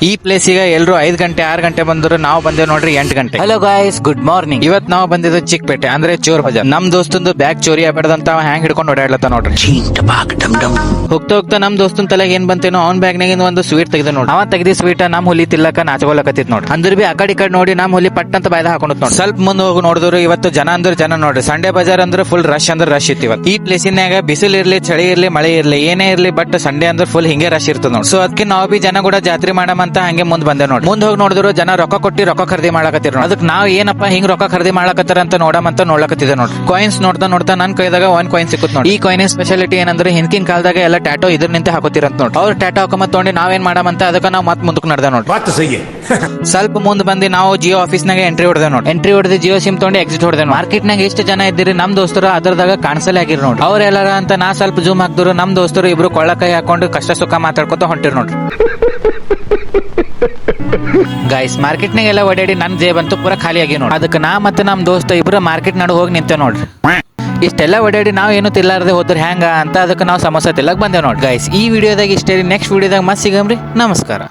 ಈ ಪ್ಲೇಸಿಗೆ ಎಲ್ಲರೂ 5 ಗಂಟೆ 6 ಗಂಟೆ ಬಂದ್ರು, ನಾವು ಬಂದೇವ್ ನೋಡ್ರಿ 8 ಗಂಟೆ. Hello guys, good morning. ಇವತ್ ನಾವು ಬಂದಿದ್ದು ಚಿಕ್ಕಪೇಟೆ ಅಂದ್ರೆ ಚೋರ್ ಬಜಾರ್. ನಮ್ ದೋಸ್ತಂದು ಬ್ಯಾಗ್ ಚೋರಿ ಆಗ್ಬಿಡದಂತ ಹ್ಯಾಂಗ್ ಹಿಡ್ಕೊಂಡು ಓಡಾಡ್ಲತ್ತ ನೋಡ್ರಿ. ಹೋಗ್ತಾ ಹೋಗ್ತಾ ನಮ್ ದೋಸ್ತನ್ ತಲೆಗೆ ಏನ್ ಬಂತೇನೋ ಅವ್ನ್ ಬ್ಯಾಗ್ನಾಗಿಂದ ಒಂದು ಸ್ವೀಟ್ ತೆಗೆದ ನೋಡಿ. ಅವ ತೆಗ್ದಿ ಸ್ವೀಟ್ ನಮ್ ಹುಲಿ ತಿಲ್ಲಕ ನಾಚಗೋಲಕತ್ತಿತ್ ನೋಡ್ರಿ. ಅಂದ್ರ ಬಿ ಆ ಕಡೆ ನೋಡಿ ನಮ್ ಹುಲಿ ಪಟ್ ಅಂತ ಬಾಯ್ದ ಹಾಕೊಂಡ್ ನೋಡಿ. ಸ್ವಲ್ಪ ಮುಂದೆ ಹೋಗಿ ನೋಡಿದ್ರು ಇವತ್ತು ಜನ ಅಂದ್ರೆ ಜನ ನೋಡ್ರಿ. ಸಂಡೇ ಬಜಾರ್ ಅಂದ್ರೆ ಫುಲ್ ರಶ್ ಅಂದ್ರೆ ರಶ್ ಇತ್ತು ಇವತ್ತು. ಈ ಪ್ಲೇಸಿನಾಗ ಬಿಸಿಲು ಇರ್ಲಿ ಚಳಿ ಇರ್ಲಿ ಮಳೆ ಇರ್ಲಿ ಏನೇ ಇರ್ಲಿ, ಬಟ್ ಸಂಡೇ ಅಂದ್ರೆ ಫುಲ್ ಹಿಂಗೆ ರಶ್ ಇರ್ತದ ನೋಡಿ. ಸೊ ಅದಕ್ಕೆ ನಾವು ಬಿ ಜನ ಕೂಡ ಜಾತ್ರೆ ಮಾಡಮಂತ ಹಂಗೆ ಮುಂದ್ ಬಂದೆ ನೋಡಿ. ಮುಂದ್ ಹೋಗಿ ನೋಡಿದ್ರು ಜನ ರೊಕ್ಕ ಕೊಟ್ಟಿ ರೊಕ್ಕ ಖರೀದಿ ಮಾಡಕತ್ತಿರ ನೋಡಿ. ಅದಕ್ಕೆ ನಾವ್ ಏನಪ್ಪ ಹಿಂಗ್ ರೊಕ್ಕ ಖರೀದಿ ಮಾಡಕತ್ತಾರ ಅಂತ ನೋಡಮಂತ ನೋಡ್ಲಕತ್ತಿದೆ ನೋಡಿ. ಕಾಯಿನ್ಸ್ ನೋಡ್ತಾ ನೋಡ್ತಾ ನನ್ ಕೈದಾಗ 1 ಕಾಯಿನ್ ಸಿಕ್ಕುತ್ ನೋಡಿ. ಈ ಕಾಯಿನ್ ಸ್ಪೆಷಾಲಿಟಿ ಏನಂದ್ರೆ ಹಿಂದಿನ ಕಾಲದಾಗ ಎಲ್ಲ ಟ್ಯಾಟೋ ಇದ್ರ ನಿಂತ ಹಾಕೋತಿರಂತ ನೋಡಿ. ಅವ್ರು ಟ್ಯಾಟೋ ಹಾಕೊಂಬತ್ ತೊಗೊಂಡು ನಾವೇನ್ ಮಾಡಮಂತ ಅದಕ್ಕೆ ನಾವು ಮತ್ ಮುಂದಕ್ಕೆ ನಡೆದ ನೋಡಿ. ಸ್ವಲ್ಪ ಮುಂದ್ ಬಂದು ನಾವು ಜಿಯೋ ಆಫೀಸ್ ನಾಗ ಎಂಟ್ರಿ ಹೊಡೆದ ನೋಡಿ. ಎಂಟ್ರಿ ಹೊಡೆದು ಜಿಯೋ ಸಿಮ್ ತೊಗೊಂಡು ಎಕ್ಸಿಟ್ ಹೊಡೆದ. ಮಾರ್ಕೆಟ್ ನಾಗ ಎಷ್ಟು ಜನ ಇದ್ದೀರಿ ನಮ್ ದೋಸ್ತರು ಅದ್ರದಾಗ ಕಾಣಿಸಲೇ ಆಗಿರ್ ನೋಡಿ. ಅವ್ರೆಲ್ಲಾರ ಅಂತ ನಾ ಸ್ವಲ್ಪ ಜೂಮ್ ಹಾಕ್ದ್ರು. ನಮ್ ದೋಸ್ತರು ಇಬ್ರು ಕೊಳ್ಳಕೈ ಹಾಕೊಂಡು ಕಷ್ಟ ಸುಖ ಮಾತಾಡ್ಕೊತ ಹೊಂಟಿರ್ ನೋಡ್ರಿ. ಗೈಸ್ ಮಾರ್ಕೆಟ್ ನಾಗ ಎಲ್ಲ ಓಡಾಡಿ ನನ್ ಜೇಬ್ ಅಂತೂ ಪೂರಾ ಖಾಲಿ ಆಗಿ ನೋಡಿ. ಅದಕ್ಕೆ ನಾ ಮತ್ತೆ ನಮ್ ದೋಸ್ತ ಇಬ್ರು ಮಾರ್ಕೆಟ್ ನಡು ಹೋಗಿ ನಿಂತೆ ನೋಡ್ರಿ. ಇಷ್ಟೆಲ್ಲ ಓಡಾಡಿ ನಾವು ಏನು ತಿಲ್ಲಾರದೆ ಹೋದ್ರೆ ಹ್ಯಾಂಗ ಅಂತ ಅದಕ್ಕೆ ನಾವು ಸಮಸ್ಯೆ ತಿಲ್ಲಕ್ ಬಂದೇವ್ ನೋಡಿ. ಗೈಸ್ ಈ ವಿಡಿಯೋದಾಗ ಇಷ್ಟೇ. ನೆಕ್ಸ್ಟ್ ವಿಡಿಯೋದಾಗ ಮತ್ ಸಿಗಮ್ರಿ. ನಮಸ್ಕಾರ.